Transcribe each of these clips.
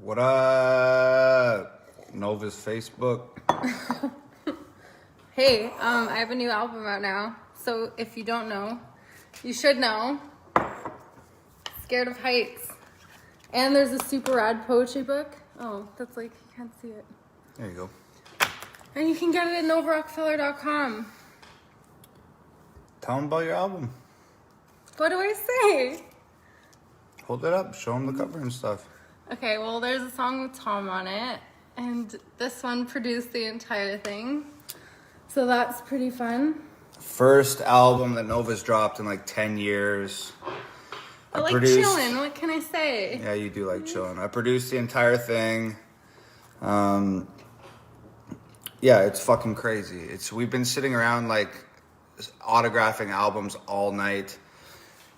What up? Nova's Facebook. Hey, I have a new album out now. So if you don't know, you should know. Scared of Heights. And there's a super rad poetry book. Oh, that's like, you can't see it. There you go. And you can get it at Nova RockafellerTom. Tell them about your album. What do I say? Hold it up. Show them the cover and stuff. Okay, well, there's a song with Tom on it. And this one produced the entire thing. So that's pretty fun. First album that Nova's dropped in like 10 years. I like chilling. What can I say? Yeah, you do like chilling. I produced the entire thing. Yeah, it's fucking crazy. We've been sitting around like autographing albums all night.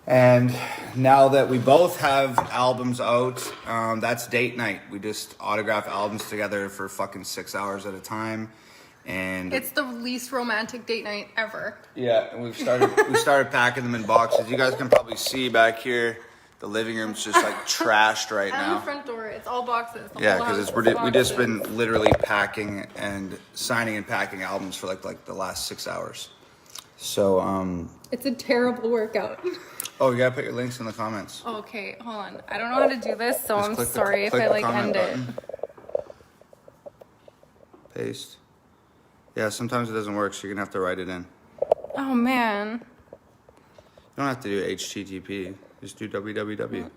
And now that we both have albums out, that's date night. We just autograph albums together for fucking 6 hours at a time. And it's the least romantic date night ever. Yeah, and we started packing them in boxes. You guys can probably see back here, the living room's just like trashed right now. And the front door, it's all boxes. Yeah, because we just been literally packing and signing and packing albums for like the last 6 hours. So it's a terrible workout. Oh, you gotta put your links in the comments. Okay, hold on. I don't know how to do this, so I'm sorry if I like end it. Paste. Yeah, sometimes it doesn't work, so you're gonna have to write it in. Oh man. You don't have to do HTTP. Just do www.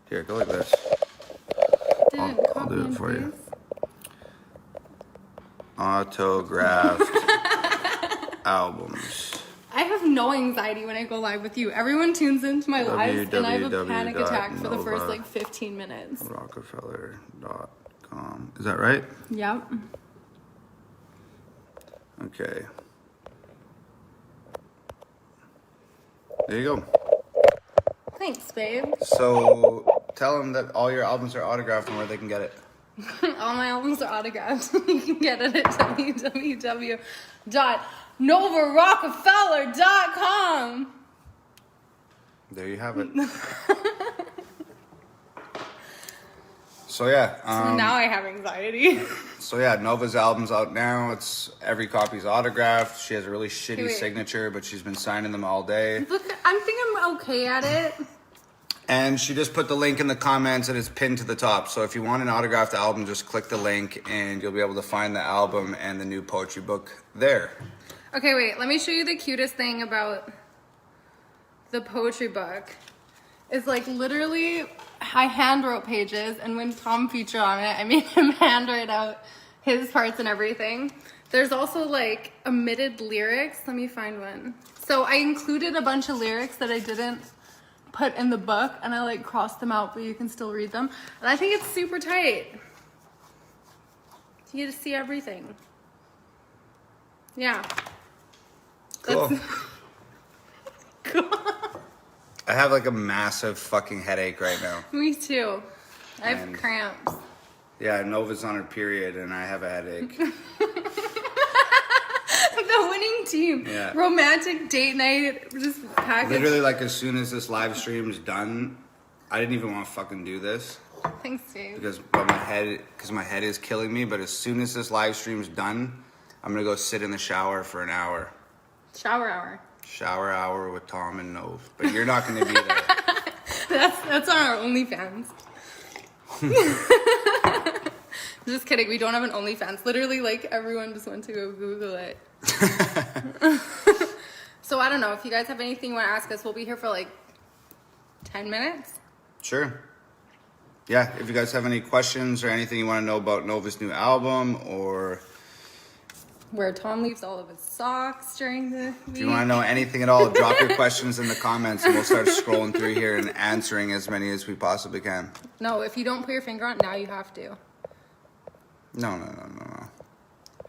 Here, go like this. I'll do it for you. Autographed albums. I have no anxiety when I go live with you. Everyone tunes into my lives, and I have a panic attack for the first like 15 minutes. Rockafeller.com. Is that right? Yep. Okay. There you go. Thanks, babe. So tell them that all your albums are autographed and where they can get it. All my albums are autographed. You can get it at www.NovaRockafeller.com. There you have it. So yeah. So now I have anxiety. So yeah, Nova's album's out now. It's every copy's autographed. She has a really shitty signature, but she's been signing them all day. Look, I think I'm okay at it. And she just put the link in the comments and it's pinned to the top. So if you want an autographed album, just click the link and you'll be able to find the album and the new poetry book there. Okay, wait. Let me show you the cutest thing about the poetry book. It's like literally, I hand wrote pages, and when Tom featured on it, I made him hand write out his parts and everything. There's also like omitted lyrics. Let me find one. So I included a bunch of lyrics that I didn't put in the book, and I like crossed them out, but you can still read them. And I think it's super tight. You get to see everything. Yeah. Cool. Cool. I have like a massive fucking headache right now. Me too. I have cramps. Yeah, Nova's on her period and I have a headache. The winning team. Yeah. Romantic date night. Just package. Literally, like as soon as this live stream's done, I didn't even want to fucking do this. Thanks, Dave. Because my head is killing me. But as soon as this live stream's done, I'm gonna go sit in the shower for an hour. Shower hour. Shower hour with Tom and Nov. But you're not gonna be there. That's on our OnlyFans. Just kidding. We don't have an OnlyFans. Literally, like everyone just went to go Google it. So I don't know if you guys have anything you want to ask us. We'll be here for like 10 minutes. Sure. Yeah, if you guys have any questions or anything you want to know about Nova's new album or where Tom leaves all of his socks during the week. If you want to know anything at all, drop your questions in the comments and we'll start scrolling through here and answering as many as we possibly can. No, if you don't put your finger on it, now you have to. No.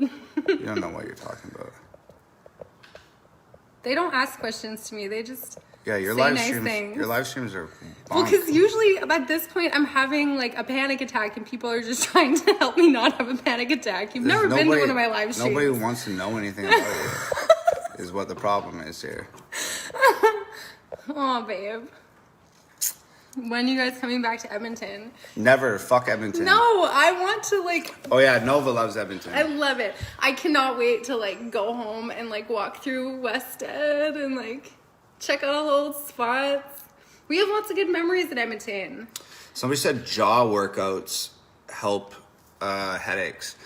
You don't know what you're talking about. They don't ask questions to me. They just your say live nice streams. things. Your live streams are bomb. Well, because usually at this point I'm having like a panic attack, and people are just trying to help me not have a panic attack. You've never been to one of my live streams. Nobody wants to know anything about you. Is what the problem is here. Oh, babe. When are you guys coming back to Edmonton? Never. Fuck Edmonton. No, I want to like. Oh yeah, Nova loves Edmonton. I love it. I cannot wait to like go home and like walk through West Ed and like check out all the old spots. We have lots of good memories in Edmonton. Somebody said jaw workouts help headaches.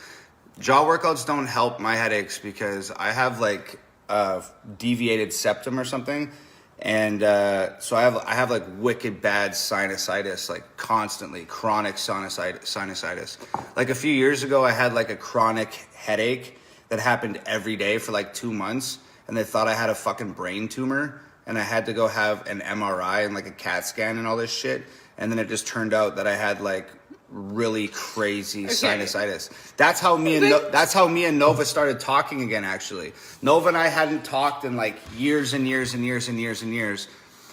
Jaw workouts don't help my headaches because I have like a deviated septum or something. And so I have like wicked bad sinusitis, like constantly, chronic sinusitis. Like a few years ago, I had like a chronic headache that happened every day for like 2 months. And they thought I had a fucking brain tumor. And I had to go have an MRI and like a CAT scan and all this shit. And then it just turned out that I had like really crazy sinusitis. That's how me and Nova started talking again, actually. Nova and I hadn't talked in like years and years and years and years and years.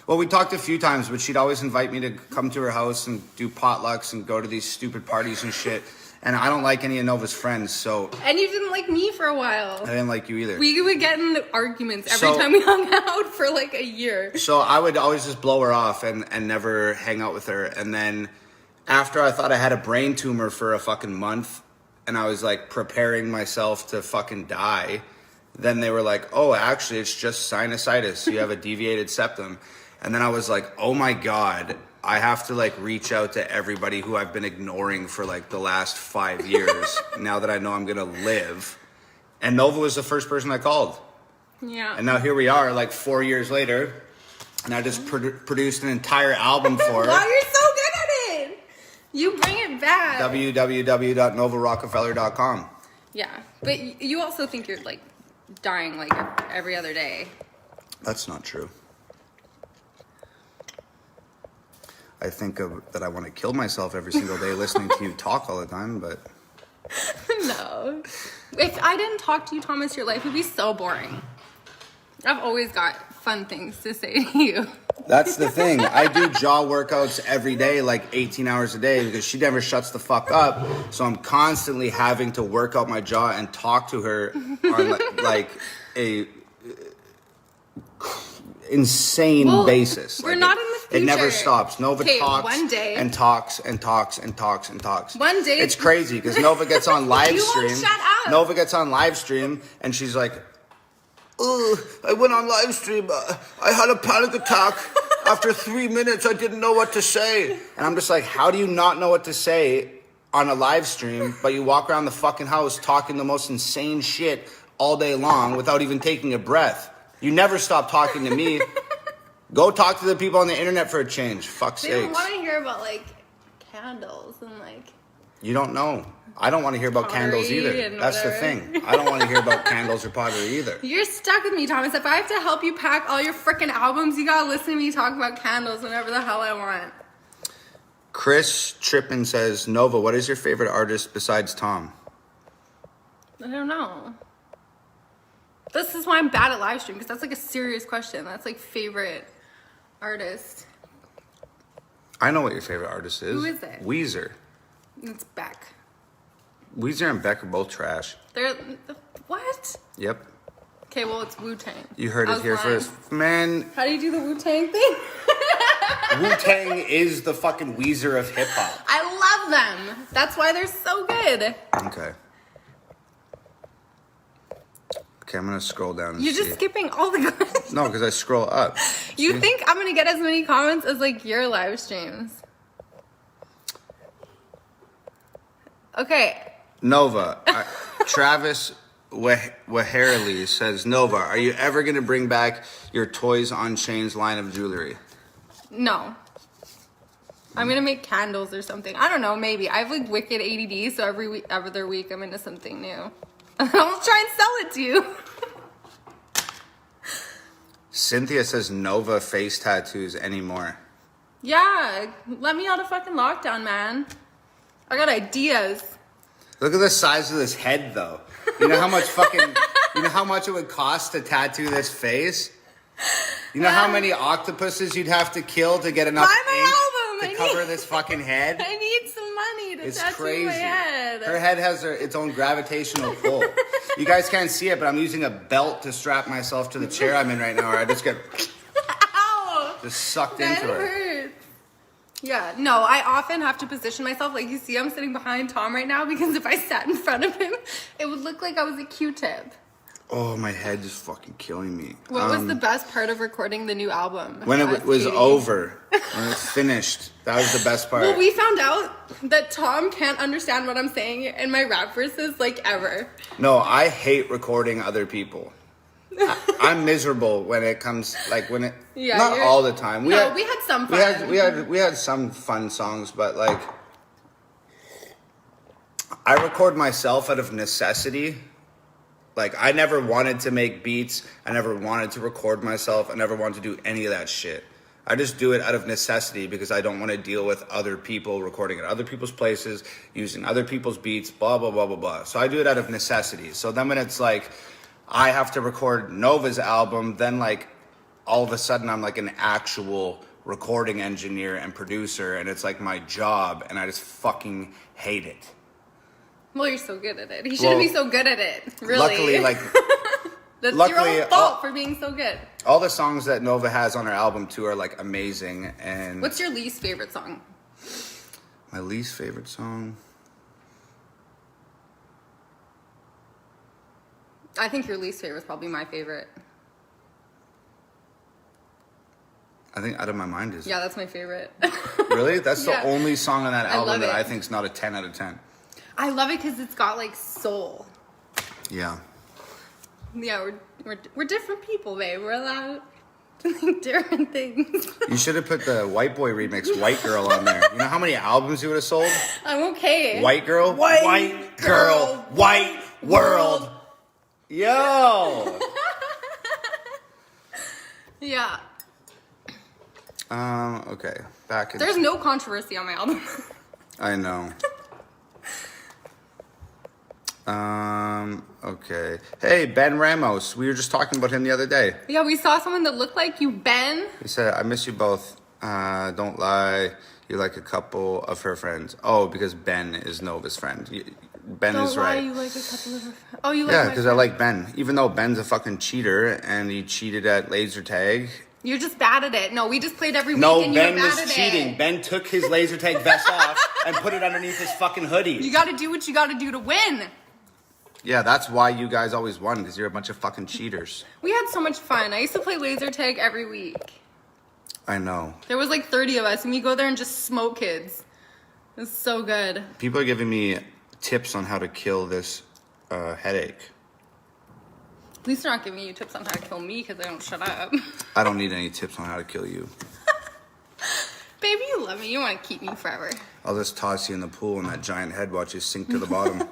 Well, we talked a few times, but she'd always invite me to come to her house and do potlucks and go to these stupid parties and shit. And I don't like any of Nova's friends, so... And you didn't like me for a while. I didn't like you either. We would get in arguments every time we hung out for like a year. So I would always just blow her off and never hang out with her. And then after I thought I had a brain tumor for a fucking month and I was like preparing myself to fucking die, then they were like, oh, actually, it's just sinusitis. You have a deviated septum. And then I was like, oh my God, I have to like reach out to everybody who I've been ignoring for like the last 5 years now that I know I'm going to live. And Nova was the first person I called. Yeah. And now here we are like 4 years later. And I just produced an entire album for her. Wow, you're so good at it. You bring it back. www.NovaRockafeller.com. Yeah. But you also think you're like dying like every other day. That's not true. I think that I want to kill myself every single day listening to you talk all the time, but... No. If I didn't talk to you, Thomas, your life would be so boring. I've always got fun things to say to you. That's the thing. I do jaw workouts every day, like 18 hours a day, because she never shuts the fuck up. So I'm constantly having to work out my jaw and talk to her on like a insane basis. We're like not in the future. It never stops. Nova talks one day, and talks and talks and talks and talks. One day. It's crazy because Nova gets on live You stream. won't shut up. Nova gets on live stream and she's like, I went on live stream. I had a panic attack. After 3 minutes, I didn't know what to say. And I'm just like, how do you not know what to say on a live stream, but you walk around the fucking house talking the most insane shit all day long without even taking a breath? You never stop talking to me. Go talk to the people on the internet for a change. Fuck's sakes. They don't want to hear about like candles and like... You don't know. I don't want to hear about candles either. That's the thing. I don't want to hear about candles or pottery either. You're stuck with me, Thomas. If I have to help you pack all your freaking albums, you gotta listen to me talk about candles whenever the hell I want. Chris Trippin says, Nova, what is your favorite artist besides Tom? I don't know. This is why I'm bad at live stream, because that's like a serious question. That's like favorite artist. I know what your favorite artist is. Who is it? Weezer. It's Beck. Weezer and Beck are both trash. They're... What? Yep. Okay, well, it's Wu-Tang. You heard it here first. Man. How do you do the Wu-Tang thing? Wu-Tang is the fucking Weezer of hip-hop. I love them. That's why they're so good. Okay. Okay, I'm going to scroll down and You're see. just skipping all the good. No, because I scroll up. You See? think I'm going to get as many comments as, like, your live streams. Okay. Nova. Travis Waherley says, Nova, are you ever going to bring back your Toys on Chains line of jewelry? No. I'm going to make candles or something. I don't know, maybe. I have, like, wicked ADD, so every other week I'm into something new. I'll try and sell it to you. Cynthia says Nova face tattoos anymore. Yeah, let me out of fucking lockdown, man. I got ideas. Look at the size of this head, though. You know how much you know how much it would cost to tattoo this face? You know how many octopuses you'd have to kill to get enough ink to cover this fucking head? I need some money to tattoo crazy. my head. Her head has its own gravitational pull. You guys can't see it, but I'm using a belt to strap myself to the chair I'm in right now, or I just get Ow! just sucked That into her. hurts. Yeah, no, I often have to position myself. Like, you see, I'm sitting behind Tom right now because if I sat in front of him, it would look like I was a Q-tip. Oh, my head is fucking killing me. What was the best part of recording the new album? When it was over, when it's finished. That was the best part. Well, we found out that Tom can't understand what I'm saying in my rap verses, like, ever. No, I hate recording other people. I'm miserable when it comes, like, when it... Yeah, not all the time. We had some fun. We had some fun songs, but, like... I record myself out of necessity. Like, I never wanted to make beats. I never wanted to record myself. I never wanted to do any of that shit. I just do it out of necessity because I don't want to deal with other people recording at other people's places, using other people's beats, blah, blah, blah, blah, blah. So I do it out of necessity. So then when it's like, I have to record Nova's album, then like, all of a sudden I'm like an actual recording engineer and producer, and it's like my job, and I just fucking hate it. Well, you're so good at it. He shouldn't be so good at it, really. Luckily, like... That's your own fault for being so good. All the songs that Nova has on her album, too, are, like, amazing, and... What's your least favorite song? My least favorite song? I think your least favorite is probably my favorite. I think Out of My Mind is... Yeah, that's my favorite. Really? That's Yeah. the only song on that album that it. I think is not a 10 out of 10. I love it because it's got, like, soul. Yeah. Yeah, we're different people, babe. We're allowed to think different things. You should have put the White Boy remix, White Girl, on there. You know how many albums you would have sold? I'm okay. White Girl, White Girl, White World. Yo! Yeah. Okay. Back in... There's no controversy on my album. I know. Okay. Hey, Ben Ramos. We were just talking about him the other day. Yeah, we saw someone that looked like you, Ben. He said, I miss you both. Don't lie. You're like a couple of her friends. Oh, because Ben is Nova's friend. Ben Don't is lie, right. you like a couple of her friends. Oh, you like Yeah, my because I friend. like Ben. Even though Ben's a fucking cheater and he cheated at laser tag. You're just bad at it. No, we just played every week No, and you're Ben bad was at cheating. it. Ben took his laser tag vest off and put it underneath his fucking hoodie. You gotta do what you gotta do to win. Yeah, that's why you guys always won, because you're a bunch of fucking cheaters. We had so much fun. I used to play laser tag every week. I know. There was like 30 of us and we go there and just smoke kids. It was so good. People are giving me tips on how to kill this headache. At least they're not giving you tips on how to kill me because I don't shut up. I don't need any tips on how to kill you. Baby, you love me. You want to keep me forever. I'll just toss you in the pool and that giant head watch you sink to the bottom.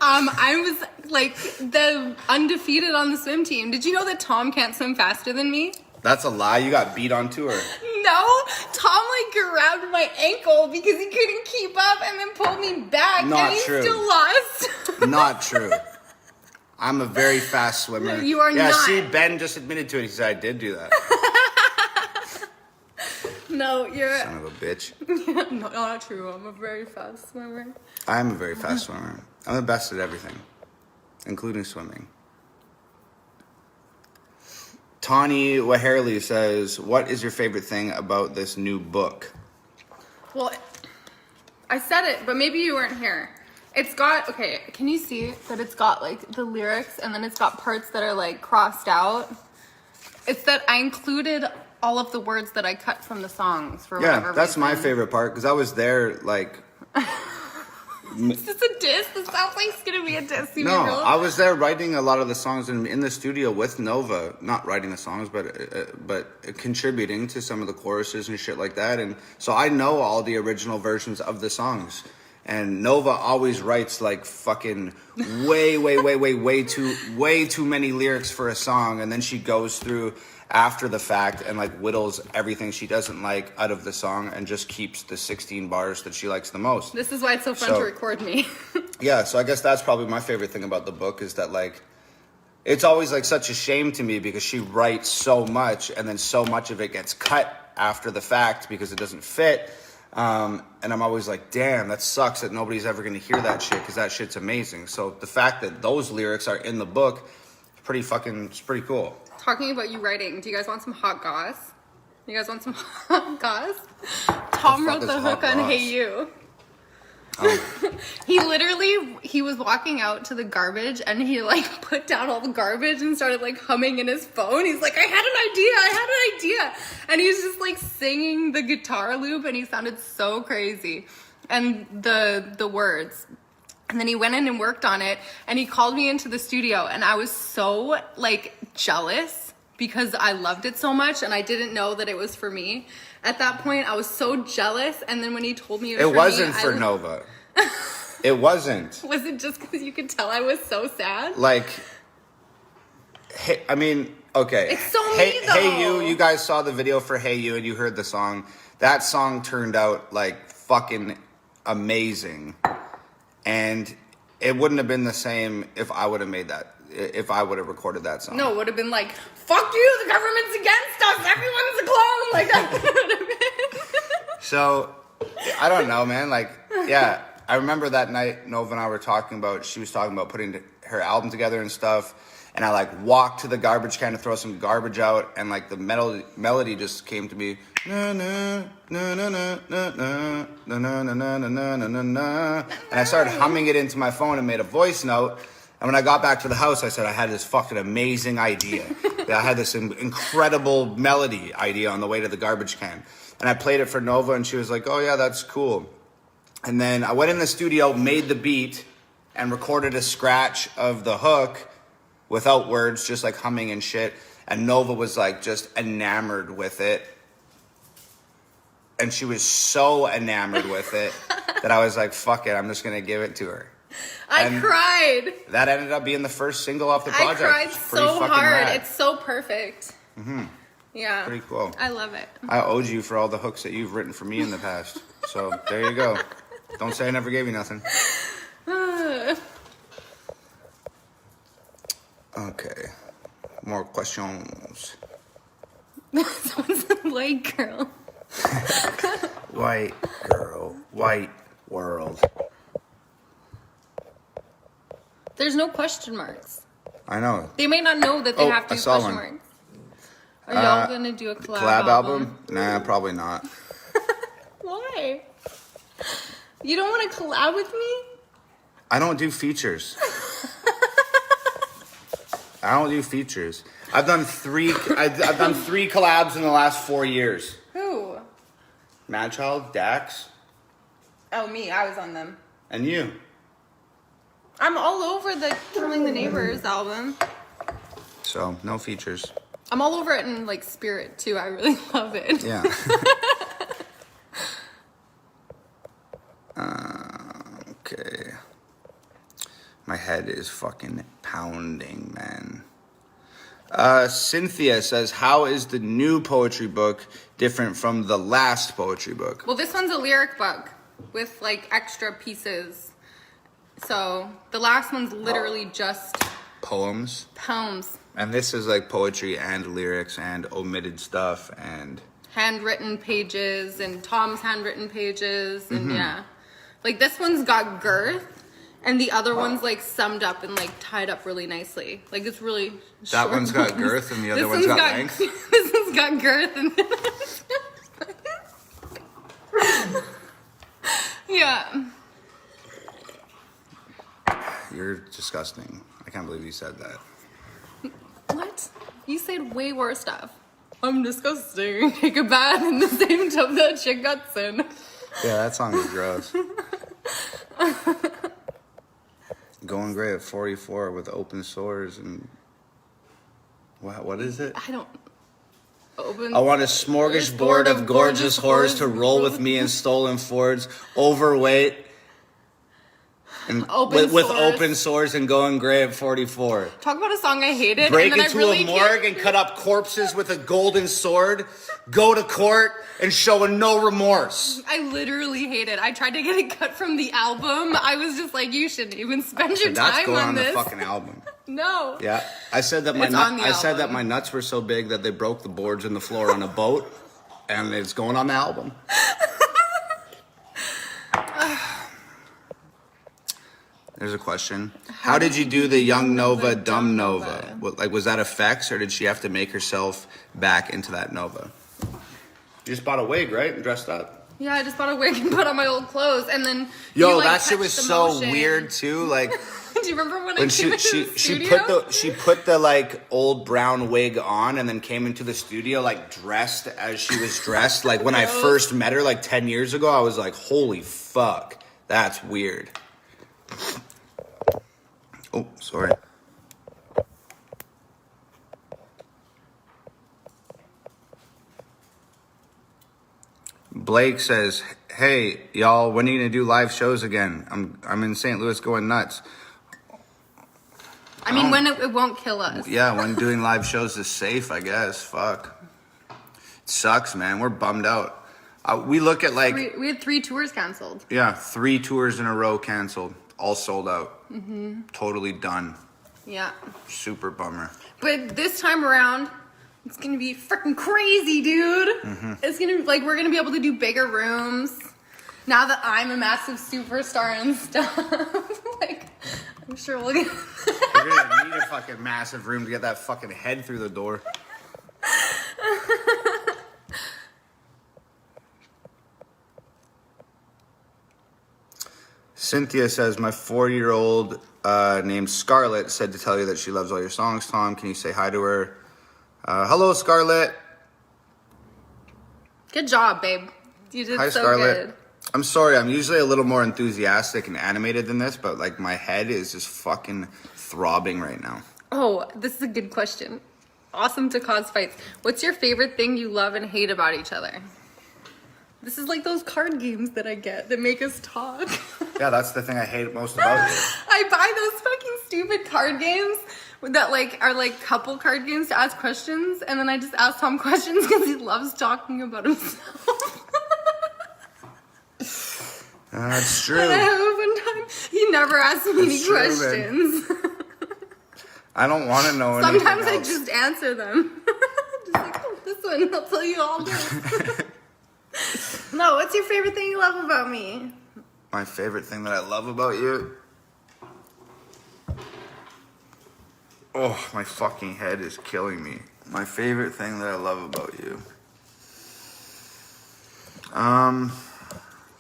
I was like the undefeated on the swim team. Did you know that Tom can't swim faster than me? That's a lie. You got beat on tour. No, Tom like grabbed my ankle because he couldn't keep up and then pulled me back. Not and he true. still lost. Not true. I'm a very fast swimmer. No, you are yeah, not. see, Ben just admitted to it. He said, I did do that. No, you're... Son of a bitch. No, not true. I'm a very fast swimmer. I'm a very fast swimmer. I'm the best at everything, including swimming. Tawny Waherley says, what is your favorite thing about this new book? Well, I said it, but maybe you weren't here. It's got, okay, can you see that it's got like the lyrics and then it's got parts that are like crossed out? It's that I included all of the words that I cut from the songs for whatever Yeah, that's reason. my favorite part because I was there like... Is this a diss? This sounds like it's gonna be a diss. No, I was there writing a lot of the songs in the studio with Nova. Not writing the songs, but contributing to some of the choruses and shit like that. And so I know all the original versions of the songs. And Nova always writes like fucking way too many lyrics for a song, and then she goes through after the fact and like whittles everything she doesn't like out of the song and just keeps the 16 bars that she likes the most. This is why it's so fun to record me. Yeah, so I guess that's probably my favorite thing about the book is that like it's always like such a shame to me because she writes so much and then so much of it gets cut after the fact because it doesn't fit. And I'm always like, damn, that sucks that nobody's ever going to hear that shit because that shit's amazing. So the fact that those lyrics are in the book, it's pretty cool. Talking about you writing, do you guys want some hot goss? You guys want some goss? Tom wrote the hook on Hey You. Oh. He was walking out to the garbage and he like put down all the garbage and started like humming in his phone. He's like, I had an idea. And he was just like singing the guitar loop and he sounded so crazy. And the words. And then he went in and worked on it and he called me into the studio and I was so like jealous because I loved it so much and I didn't know that it was for me. At that point, I was so jealous, and then when he told me it wasn't for Nova. It wasn't. Was it just because you could tell I was so sad? Like, hey, I mean, okay. It's so me, though. Hey You guys saw the video for Hey You, and you heard the song. That song turned out, like, fucking amazing. And it wouldn't have been the same if I would have made that, if I would have recorded that song. No, it would have been like, fuck you, the government's against us, everyone's a clone, like that would have been. So, I don't know, man, like, yeah, I remember that night Nova and I were talking about, she was talking about putting her album together and stuff, and I, like, walked to the garbage can to throw some garbage out, and, like, the melody just came to me, na na na na na na na na na na na na na, and I started humming it into my phone and made a voice note. And when I got back to the house, I said I had this fucking amazing idea. I had this incredible melody idea on the way to the garbage can. And I played it for Nova, and she was like, oh, yeah, that's cool. And then I went in the studio, made the beat, and recorded a scratch of the hook without words, just like humming and shit. And Nova was like just enamored with it. And she was so enamored with it that I was like, fuck it, I'm just going to give it to her. I cried. That ended up being the first single off the project. I cried so hard. Rad. It's so perfect. Mm-hmm. Yeah. Pretty cool. I love it. I owed you for all the hooks that you've written for me in the past. So there you go. Don't say I never gave you nothing. Okay. More questions. Someone's a white girl. White girl. White world. There's no question marks. I know. They may not know that they have to use question marks. Are y'all gonna do a collab album? Nah, probably not. Why? You don't want to collab with me? I don't do features. I don't do features. I've done three collabs in the last 4 years. Who? Madchild, Dax. Oh, me. I was on them. And you. I'm all over the Killing the Neighbors album. So, no features. I'm all over it in, like, spirit, too. I really love it. Yeah. Okay. My head is fucking pounding, man. Cynthia says, how is the new poetry book different from the last poetry book? Well, this one's a lyric book with, like, extra pieces. So, the last one's literally just... Poems. And this is, like, poetry and lyrics and omitted stuff and... handwritten pages and Tom's handwritten pages and yeah. Like, this one's got girth. And the other one's, like, summed up and, like, tied up really nicely. Like, it's really short. That one's got girth and the other one's got length? This one's got girth and... Yeah. You're disgusting. I can't believe you said that. What? You said way worse stuff. I'm disgusting. Take a bath in the same tub that shit guts in. Yeah, that song is gross. Going great at 44 with open sores and... What is it? I don't... I want a smorgasbord of gorgeous whores to roll with me in stolen Fords, overweight, and with open sores and going gray at 44. Talk about a song I hated. Break and then into I really a morgue and cut up corpses with a golden sword, go to court and show no remorse. I literally hate it. I tried to get it cut from the album. I was just like, you shouldn't even spend your That's time going on on this. the fucking album. No. Yeah, I said that my nuts were so big that they broke the boards in the floor on a boat, and it's going on the album. There's a question. How did you do the young Nova, dumb Nova? Was that effects, or did she have to make herself back into that Nova? You just bought a wig, right? And dressed up. Yeah, I just bought a wig and put on my old clothes, and then Yo, that shit was so weird too. Like, do you remember when I came into the studio? she put the like old brown wig on, and then came into the studio like dressed as she was dressed. Like when I first met her like 10 years ago, I was like, holy fuck, that's weird. Oh, sorry. Blake says, "Hey, y'all, when are you gonna do live shows again? I'm in St. Louis going nuts." I mean, when it won't kill us. Yeah, when doing live shows is safe, I guess. Fuck. It sucks, man. We're bummed out. We look at like... We had 3 tours canceled. Yeah, 3 tours in a row canceled. All sold out. Mm-hmm. Totally done. Yeah. Super bummer. But this time around... It's gonna be freaking crazy, dude. Mm-hmm. It's gonna be like we're gonna be able to do bigger rooms now that I'm a massive superstar and stuff. Like, I'm sure we'll get. We're gonna need a fucking massive room to get that fucking head through the door. Cynthia says, my 4-year-old named Scarlett said to tell you that she loves all your songs, Tom. Can you say hi to her? Hello, Scarlett. Good job, babe. You did Hi, so Scarlett. good. I'm sorry, I'm usually a little more enthusiastic and animated than this, but like my head is just fucking throbbing right now. Oh, this is a good question. Awesome to cause fights. What's your favorite thing you love and hate about each other? This is like those card games that I get that make us talk. Yeah, that's the thing I hate most about you. I buy those fucking stupid card games that like are like couple card games to ask questions, and then I just ask Tom questions because he loves talking about himself. That's true. And I have one time he never asked me any questions. I don't want to know anything Sometimes I else. just answer them. Just like, oh, this one, I'll tell you all this. No, what's your favorite thing you love about me? My favorite thing that I love about you? Oh, my fucking head is killing me. My favorite thing that I love about you.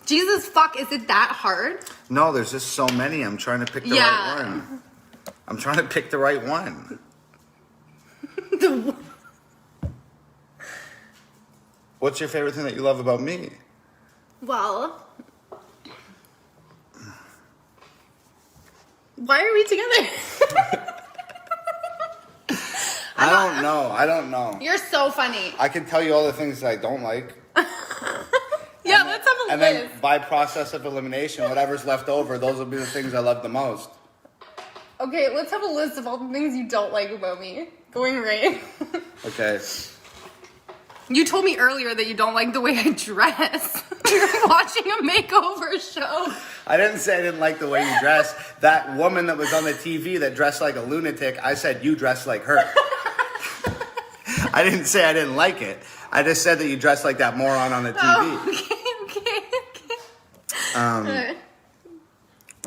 Jesus fuck, is it that hard? No, there's just so many. I'm trying to pick the right one. I'm trying to pick the right one. What's your favorite thing that you love about me? Well, why are we together? I don't know. You're so funny. I can tell you all the things that I don't like. Yeah, let's have a And list. then by process of elimination, whatever's left over, those will be the things I love the most. Okay, let's have a list of all the things you don't like about me. Going right. Okay. You told me earlier that you don't like the way I dress. You're watching a makeover show. I didn't say I didn't like the way you dress. That woman that was on the TV that dressed like a lunatic, I said you dressed like her. I didn't say I didn't like it. I just said that you dressed like that moron on the TV. Oh, okay.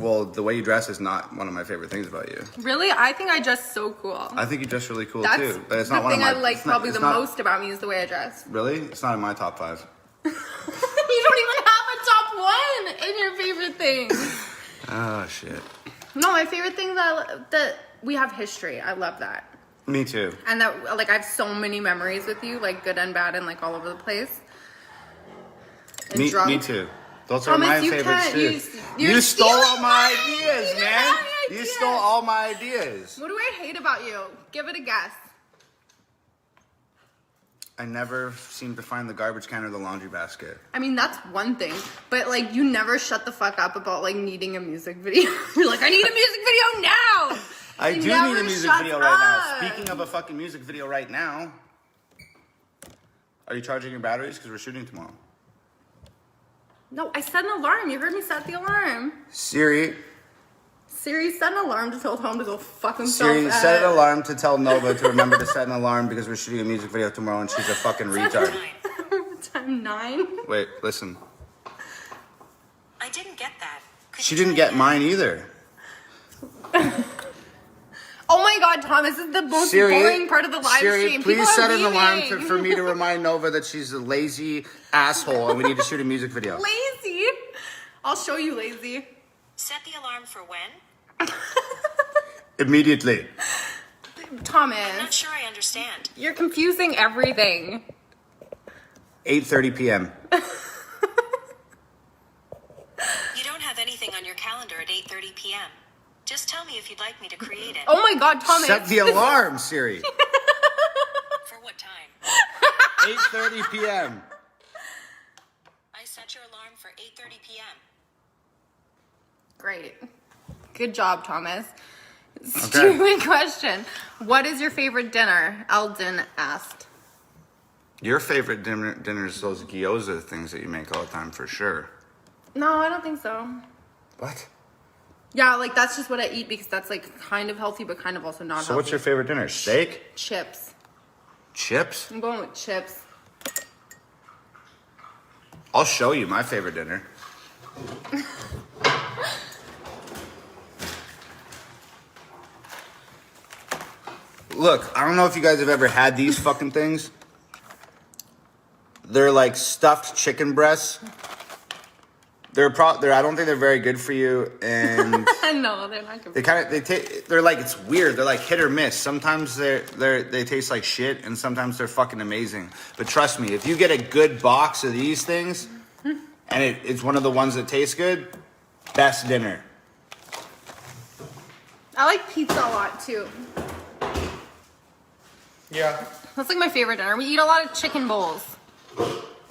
Well, the way you dress is not one of my favorite things about you. Really? I think I dress so cool. I think you dress really cool That's too. But it's the not one thing of my, I like probably the most about me is the way I dress. Really? It's not in my top 5. You don't even have a top 1 in your favorite things. Oh, shit. No, my favorite thing that we have history. I love that. Me too. And that, like, I have so many memories with you, like good and bad and like all over the place. And Me drunk. too. Those are my favorites too. You stole all my ideas, man. You stole all my ideas. What do I hate about you? Give it a guess. I never seem to find the garbage can or the laundry basket. I mean, that's one thing, but like you never shut the fuck up about like needing a music video. You're like, I need a music video now. I do need a music video right now. Speaking of a fucking music video right now, are you charging your batteries? Because we're shooting tomorrow. No, I set an alarm. You heard me set the alarm. Siri, set an alarm to tell Tom to go fuck himself. Siri, set an alarm to tell Nova to remember to set an alarm because we're shooting a music video tomorrow and she's a fucking retard. Time 9. Wait, listen. I didn't get that. She didn't get mine either. Oh my God, Thomas, this is the most boring part of the live stream. Please People are set an alarm leaving. for me to remind Nova that she's a lazy asshole and we need to shoot a music video. Lazy. I'll show you lazy. Set the alarm for when? Immediately. I'm not Thomas, sure I understand. you're confusing everything. 8:30 p.m. You don't have anything on your calendar at 8:30 p.m. Just tell me if you'd like me to create it. Oh my God, Thomas. Set the alarm, Siri. For what time? 8:30 p.m. I set your alarm for 8:30 p.m. Great. Good job, Thomas. Stupid question. What is your favorite dinner? Eldon asked. Your favorite dinner is those gyoza things that you make all the time, for sure. No, I don't think so. What? Yeah, like that's just what I eat because that's like kind of healthy, but kind of also not healthy. So what's your favorite dinner? Steak? Chips. Chips? I'm going with chips. I'll show you my favorite dinner. Look, I don't know if you guys have ever had these fucking things. They're like stuffed chicken breasts. I don't think they're very good for you, and No, they're not good. they're like, it's weird. They're like hit or miss. Sometimes they taste like shit, and sometimes they're fucking amazing. But trust me, if you get a good box of these things, and it's one of the ones that tastes good, best dinner. I like pizza a lot too. Yeah. That's like my favorite dinner. We eat a lot of chicken bowls.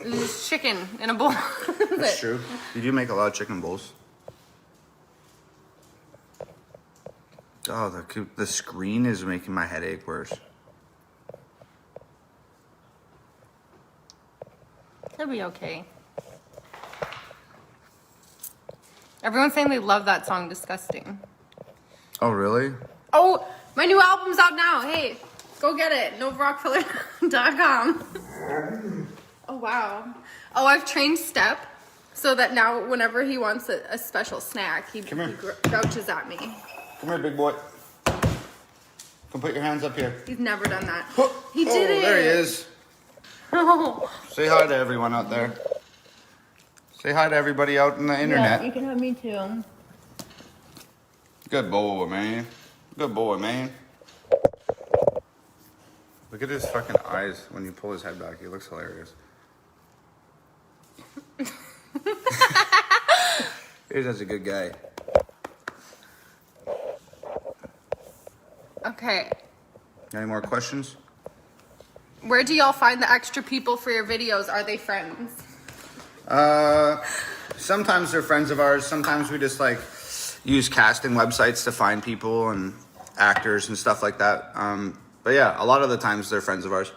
There's chicken in a bowl. That's true. You do make a lot of chicken bowls. Oh, the screen is making my headache worse. It'll be okay. Everyone's saying they love that song, Disgusting. Oh, really? Oh, my new album's out now. Hey, go get it. Nova RockafellerTom. Oh, wow. Oh, I've trained Step so that now whenever he wants a special snack, he grouches at me. Come here, big boy. Come put your hands up here. He's never done that. He did it. There he is. Oh. Say hi to everyone out there. Say hi to everybody out in the internet. Yeah, you can have me too. Good boy, man. Good boy, man. Look at his fucking eyes when you pull his head back. He looks hilarious. He's such a good guy. Okay. Any more questions? Where do y'all find the extra people for your videos? Are they friends? Sometimes they're friends of ours. Sometimes we just like use casting websites to find people and actors and stuff like that. But yeah, a lot of the times they're friends of ours.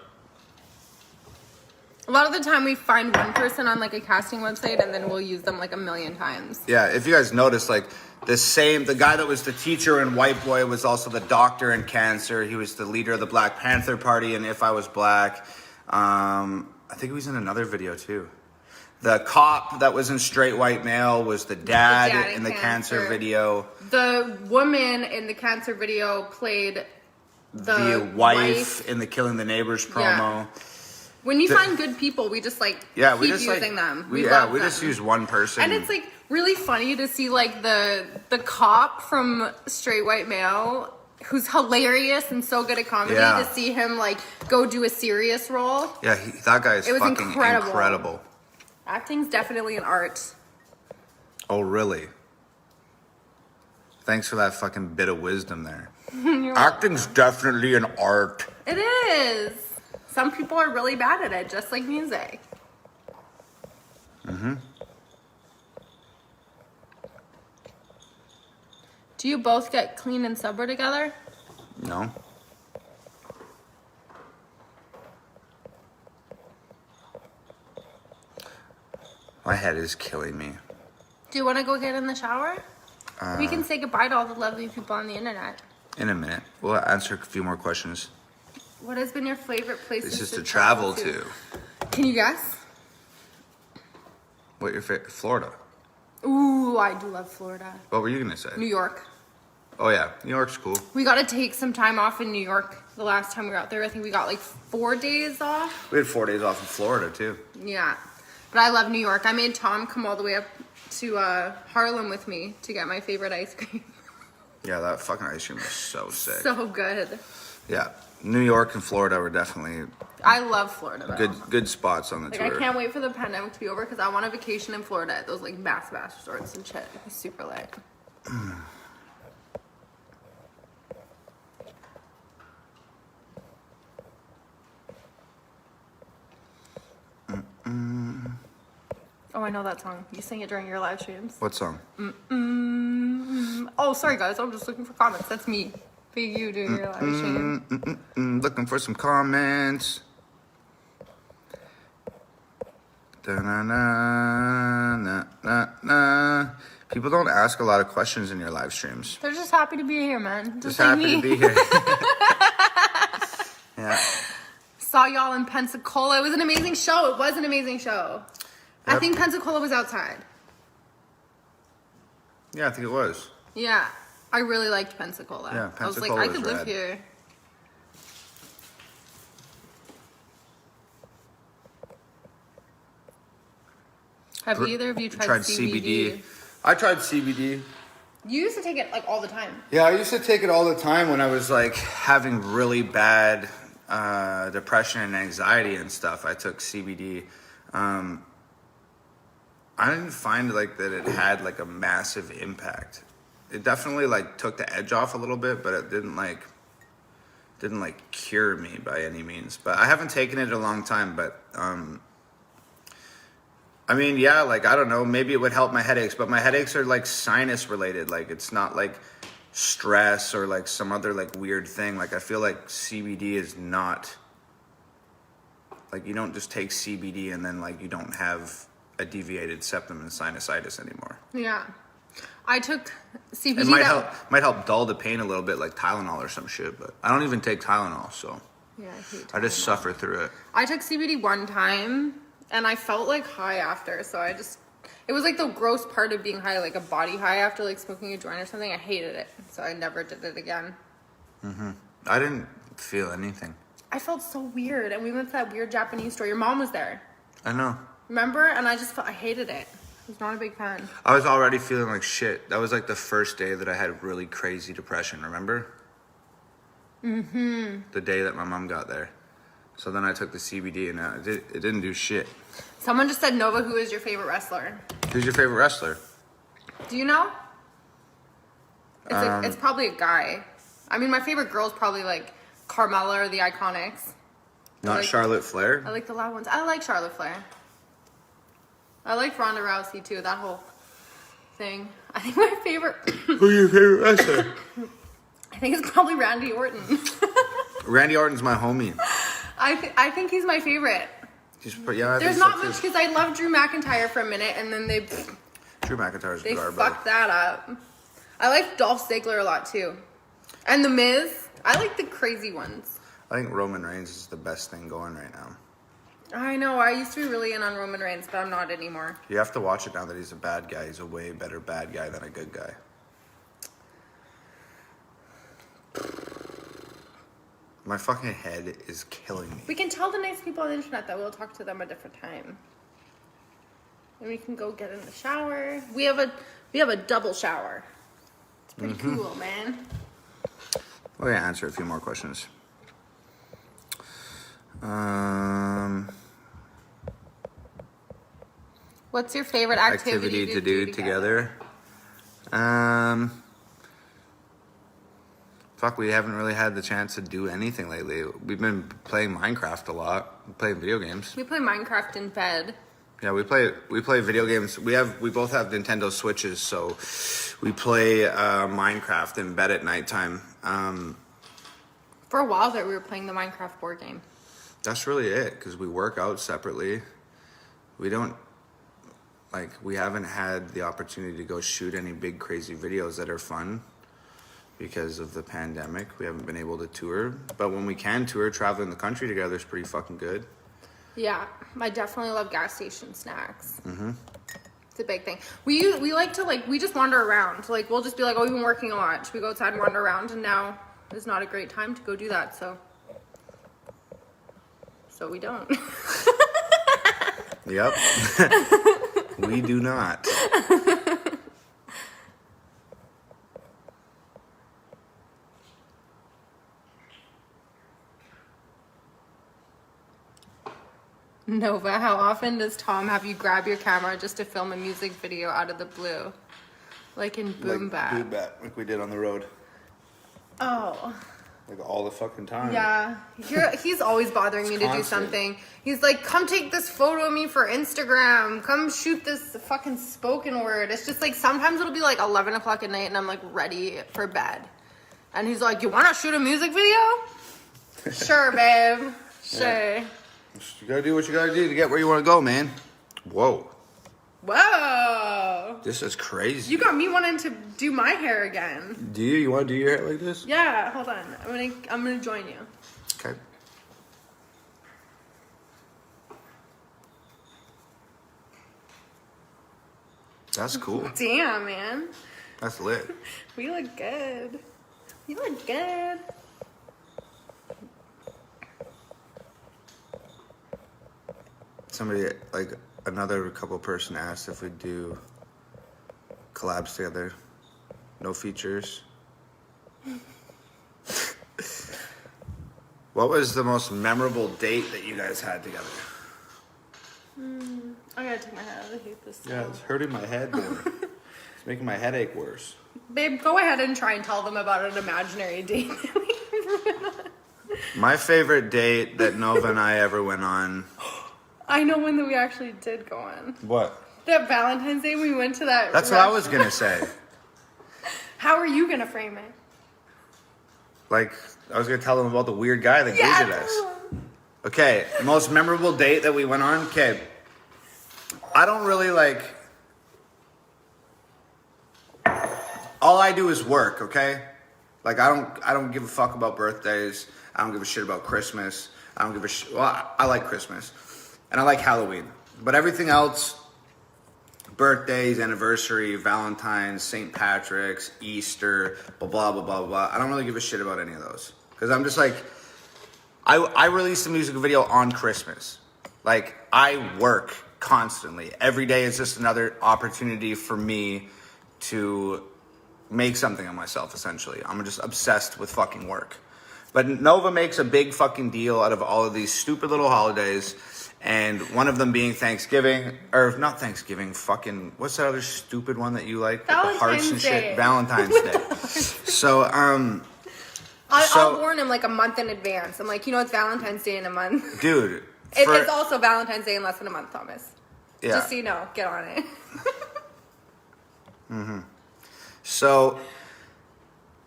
A lot of the time we find one person on like a casting website and then we'll use them like a million times. Yeah, if you guys notice, like the guy that was the teacher in White Boy was also the doctor in Cancer. He was the leader of the Black Panther Party in If I Was Black. I think he was in another video too. The cop that was in Straight White Male was the dad in the Cancer video. The woman in the Cancer video played the wife in the Killing the Neighbors promo. Yeah. When you find good people, we just like keep using them. We love them. Just use one person. And it's like really funny to see like the cop from Straight White Male, who's hilarious and so good at comedy, to see him like go do a serious role. Yeah, that guy is fucking incredible. Acting's definitely an art. Oh, really? Thanks for that fucking bit of wisdom there. Acting's definitely an art. It is. Some people are really bad at it, just like music. Mm-hmm. Do you both get clean and sober together? No. My head is killing me. Do you want to go get in the shower? We can say goodbye to all the lovely people on the internet. In a minute. We'll answer a few more questions. What has been your favorite place to travel to? Can you guess? What your favorite? Florida. Ooh, I do love Florida. What were you gonna say? New York. Oh yeah, New York's cool. We got to take some time off in New York the last time we were out there. I think we got like 4 days off. We had 4 days off in Florida too. Yeah. But I love New York. I made Tom come all the way up to Harlem with me to get my favorite ice cream. Yeah, that fucking ice cream was so sick. So good. Yeah, New York and Florida were definitely I love Florida though. good spots on the Like tour. I can't wait for the pandemic to be over because I want a vacation in Florida at those like bass resorts and shit. It's super lit. Oh, I know that song. You sing it during your live streams. What song? Oh, sorry guys. I'm just looking for comments. That's me. Big you doing your live stream. Looking for some comments. Da-na-na-na-na-na. People don't ask a lot of questions in your live streams. They're just happy to be here, man. Just like happy me. to be here. Yeah. Saw y'all in Pensacola. It was an amazing show. It was an amazing show. I Yep. think Pensacola was outside. Yeah, I think it was. Yeah. I really liked Pensacola. Yeah, I was like, Pensacola I was could live rad. here. Have either of you tried CBD? I tried CBD. You used to take it like all the time. Yeah, I used to take it all the time when I was like having really bad depression and anxiety and stuff. I took CBD. I didn't find like that it had like a massive impact. It definitely like took the edge off a little bit, but it didn't like cure me by any means. But I haven't taken it in a long time, but I mean, yeah, like, I don't know, maybe it would help my headaches, but my headaches are like sinus related. Like, it's not like stress or like some other like weird thing. Like, I feel like CBD is not like, you don't just take CBD and then like you don't have a deviated septum and sinusitis anymore. Yeah. I took CBD. It might help dull the pain a little bit, like Tylenol or some shit, but I don't even take Tylenol, so Yeah, I hate I just Tylenol. suffer through it. I took CBD one time and I felt like high after, so it was like the gross part of being high, like a body high after like smoking a joint or something. I hated it, so I never did it again. I didn't feel anything. I felt so weird, and we went to that weird Japanese store. Your mom was there, I know. remember? And I hated it. I was not a big fan. I was already feeling like shit. That was like the first day that I had really crazy depression, remember? Mm-hmm. The day that my mom got there. So then I took the CBD and it didn't do shit. Someone just said, Nova, who is your favorite wrestler? Who's your favorite wrestler? Do you know? It's probably a guy. I mean, my favorite girl's probably like Carmella or the Iconics. Not like- Charlotte Flair? I like the loud ones. I like Charlotte Flair. I like Ronda Rousey too, that whole thing. I think my favorite, Who's your favorite wrestler? I think it's probably Randy Orton. Randy Orton's my homie. I think he's my favorite. Yeah, I There's think not so much too. because I loved Drew McIntyre for a minute and then they Drew McIntyre's garbage. fucked that up. I like Dolph Ziggler a lot too. And The Miz. I like the crazy ones. I think Roman Reigns is the best thing going right now. I know, I used to be really in on Roman Reigns, but I'm not anymore. You have to watch it now that he's a bad guy. He's a way better bad guy than a good guy. My fucking head is killing me. We can tell the nice people on the internet that we'll talk to them a different time. And we can go get in the shower. We have a double shower. It's pretty cool, man. We're gonna answer a few more questions. What's your favorite activity to do together? Fuck, we haven't really had the chance to do anything lately. We've been playing Minecraft a lot, playing video games. We play Minecraft in bed. Yeah, we play video games. We both have Nintendo Switches, so we play Minecraft in bed at nighttime. For a while there, we were playing the Minecraft board game. That's really it, because we work out separately. We haven't had the opportunity to go shoot any big crazy videos that are fun because of the pandemic. We haven't been able to tour, but when we can tour, traveling the country together is pretty fucking good. Yeah, I definitely love gas station snacks. It's a big thing. We like to we just wander around. Like we'll just be like, oh, we've been working a lot. Should we go outside and wander around? And now is not a great time to go do that. So we don't. Yep. We do not. Nova, how often does Tom have you grab your camera just to film a music video out of the blue? Like in Boom Bap. Boom Bap, like we did on the road. Oh. Like all the fucking time. Yeah. He's always bothering me to do something. He's like, come take this photo of me for Instagram. Come shoot this fucking spoken word. It's just like, sometimes it'll be like 11 o'clock at night and I'm like ready for bed. And he's like, you want to shoot a music video? Sure, babe. Sure. Yeah. You gotta do what you gotta do to get where you wanna go, man. Whoa. Whoa. This is crazy. You got me wanting to do my hair again. Do you? You wanna do your hair like this? Yeah, hold on. I'm gonna join you. Okay. That's cool. Damn, man. That's lit. We look good. You look good. Somebody, like another couple person asked if we'd do collabs together. No features. What was the most memorable date that you guys had together? I gotta take my head out. I hate this. Yeah, it's hurting my head more. It's making my headache worse. Babe, go ahead and try and tell them about an imaginary date that we ever went on. My favorite date that Nova and I ever went on. I know one that we actually did go on. What? That Valentine's Day we went to that. That's what I was gonna say. How are you gonna frame it? Like, I was gonna tell them about the weird guy that greeted us. Okay, most memorable date that we went on. Okay, I don't really like. All I do is work. Okay, like I don't give a fuck about birthdays. I don't give a shit about Christmas. I don't give a shit. Well, I like Christmas, and I like Halloween, but everything else. Birthdays, anniversary, Valentine's, St. Patrick's, Easter, blah, blah, blah, blah, blah. I don't really give a shit about any of those. Because I'm just like, I released a music video on Christmas. Like, I work constantly. Every day is just another opportunity for me to make something of myself, essentially. I'm just obsessed with fucking work. But Nova makes a big fucking deal out of all of these stupid little holidays. And one of them being Thanksgiving, or not Thanksgiving, fucking, what's that other stupid one that you like? Valentine's the hearts and Day. shit. Valentine's Day. So, I'll warn him like a month in advance. I'm like, it's Valentine's Day in a month. Dude. It's also Valentine's Day in less than a month, Thomas. Yeah. Just so you know, get on it. Mm-hmm. So,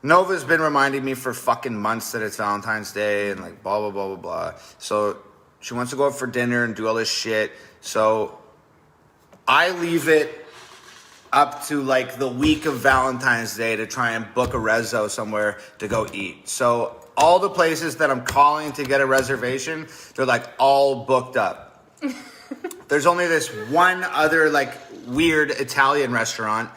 Nova's been reminding me for fucking months that it's Valentine's Day and like blah, blah, blah, blah, blah. So, she wants to go out for dinner and do all this shit. So I leave it up to like the week of Valentine's Day to try and book a reso somewhere to go eat. So all the places that I'm calling to get a reservation, they're like all booked up. There's only this one other like weird Italian restaurant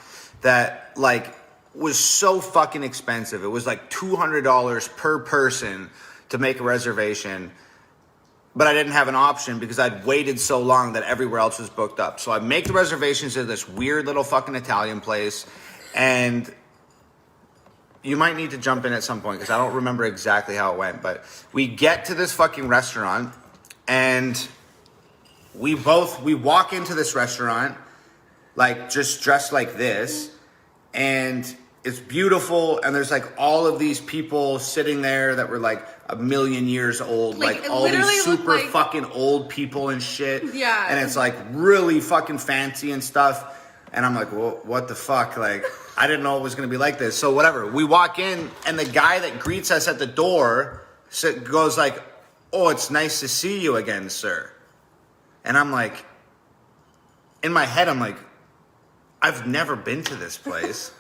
that like was so fucking expensive. It was like $200 per person to make a reservation. But I didn't have an option because I'd waited so long that everywhere else was booked up. So I make the reservations at this weird little fucking Italian place. And you might need to jump in at some point because I don't remember exactly how it went. But we get to this fucking restaurant and we walk into this restaurant like just dressed like this. And it's beautiful. And there's like all of these people sitting there that were like a million years old, like all these super fucking old people and shit. Yeah. And it's like really fucking fancy and stuff. And I'm like, well, what the fuck? Like, I didn't know it was going to be like this. So whatever. We walk in and the guy that greets us at the door goes like, oh, it's nice to see you again, sir. And I'm like, in my head, I'm like, I've never been to this place.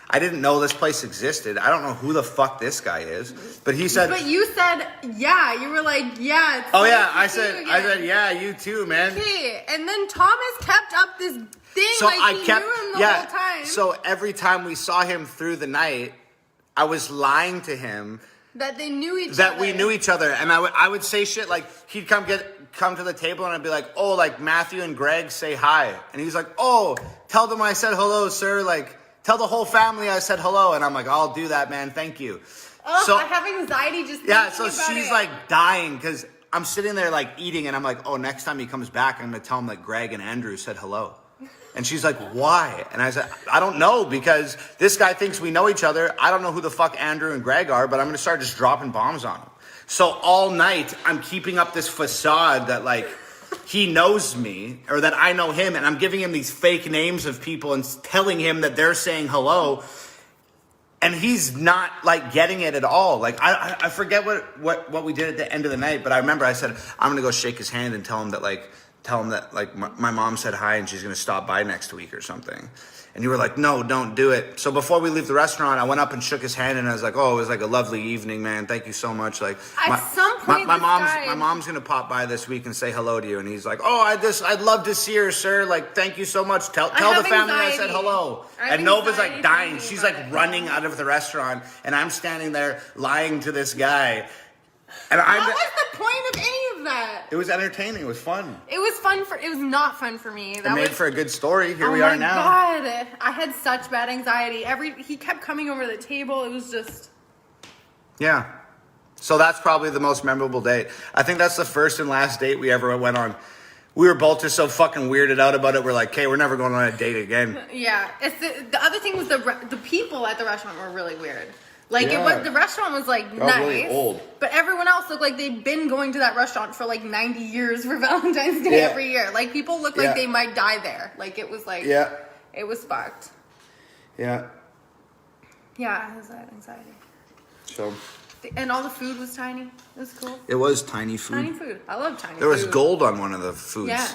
I didn't know this place existed. I don't know who the fuck this guy is. But he said... But you said, yeah. You were like, yeah. Oh, yeah. I said, yeah, you too, man. Okay. And then Thomas kept up this thing. So like, I he kept, knew him the yeah. whole time. So every time we saw him through the night, I was lying to him that they knew each other. that we knew each other, and I would say shit like he'd come to the table, and I'd be like, oh, like Matthew and Greg say hi, and he's like, oh, tell them I said hello, sir. Like, tell the whole family I said hello, and I'm like, I'll do that, man. Thank you. Oh, so, I have anxiety just thinking yeah. So about she's it. like dying because I'm sitting there like eating, and I'm like, oh, next time he comes back, I'm gonna tell him that Greg and Andrew said hello. And she's like, why? And I said, I don't know, because this guy thinks we know each other. I don't know who the fuck Andrew and Greg are, but I'm gonna start just dropping bombs on him. So all night, I'm keeping up this facade that like he knows me or that I know him, and I'm giving him these fake names of people and telling him that they're saying hello. And he's not like getting it at all. Like I forget what we did at the end of the night, but I remember I said, I'm gonna go shake his hand and tell him that my mom said hi and she's gonna stop by next week or something. And you were like, no, don't do it. So before we leave the restaurant, I went up and shook his hand, and I was like, oh, it was like a lovely evening, man. Thank you so much. Like, some point, my mom's gonna pop by this week and say hello to you. And he's like, oh, I'd love to see her, sir. Like, thank you so much. Tell the family I said hello. And Nova's like dying. She's like running out of the restaurant, and I'm standing there lying to this guy. And what was the point of any of that? It was entertaining. It was fun. It was not fun for me. It made for a good story. Here we are now. Oh my God. I had such bad anxiety. He kept coming over the table. It was just... Yeah. So that's probably the most memorable date. I think that's the first and last date we ever went on. We were both just so fucking weirded out about it. We're like, okay, we're never going on a date again. Yeah. It's the other thing was the people at the restaurant were really weird. Like, yeah. the restaurant was, like, They're nice. really old. But everyone else looked like they'd been going to that restaurant for, like, 90 years for Valentine's Day every year. Like, people looked like they might die there. Like, it was, like... Yeah. It was fucked. Yeah. Yeah, I had anxiety. So... And all the food was tiny. It was cool. It was tiny food. Tiny food. I love tiny food. There was gold on one of the foods. Yeah.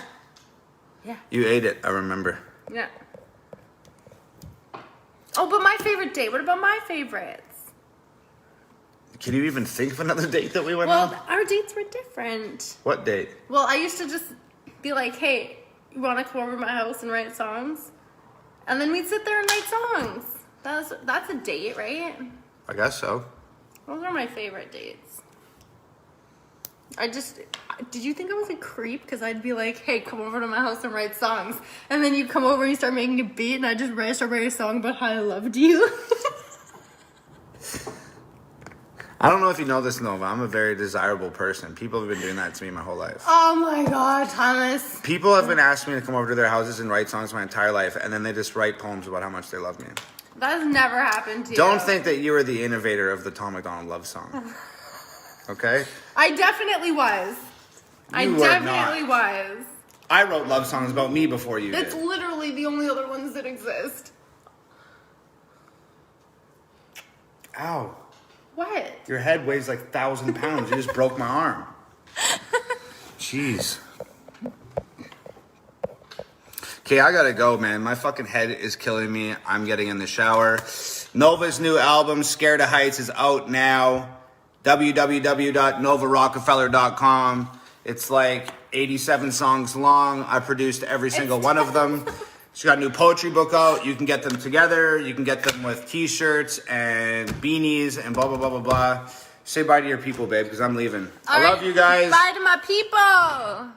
Yeah. You ate it, I remember. Yeah. Oh, but my favorite date. What about my favorites? Can you even think of another date that we went on? Well, our dates were different. What date? Well, I used to just be like, hey, you want to come over to my house and write songs? And then we'd sit there and write songs. That's a date, right? I guess so. Those are my favorite dates. Did you think I was a creep? Because I'd be like, hey, come over to my house and write songs. And then you come over and you start making a beat, and I just start writing a song about how I loved you. I don't know if you know this, Nova. I'm a very desirable person. People have been doing that to me my whole life. Oh my God, Thomas. People have been asking me to come over to their houses and write songs my entire life, and then they just write poems about how much they love me. That has never happened to you. Don't think that you were the innovator of the Tom MacDonald love song. Okay? I definitely was. I definitely was. I wrote love songs about me before you did. It's literally the only other ones that exist. Ow. What? Your head weighs like 1,000 pounds. You just broke my arm. Jeez. Okay, I gotta go, man. My fucking head is killing me. I'm getting in the shower. Nova's new album, Scared of Heights, is out now. www.novarockafeller.com. It's like 87 songs long. I produced every single one of them. She's got a new poetry book out. You can get them together. You can get them with t-shirts and beanies and blah, blah, blah, blah, blah. Say bye to your people, babe, because I'm leaving. I love you guys. Bye to my people.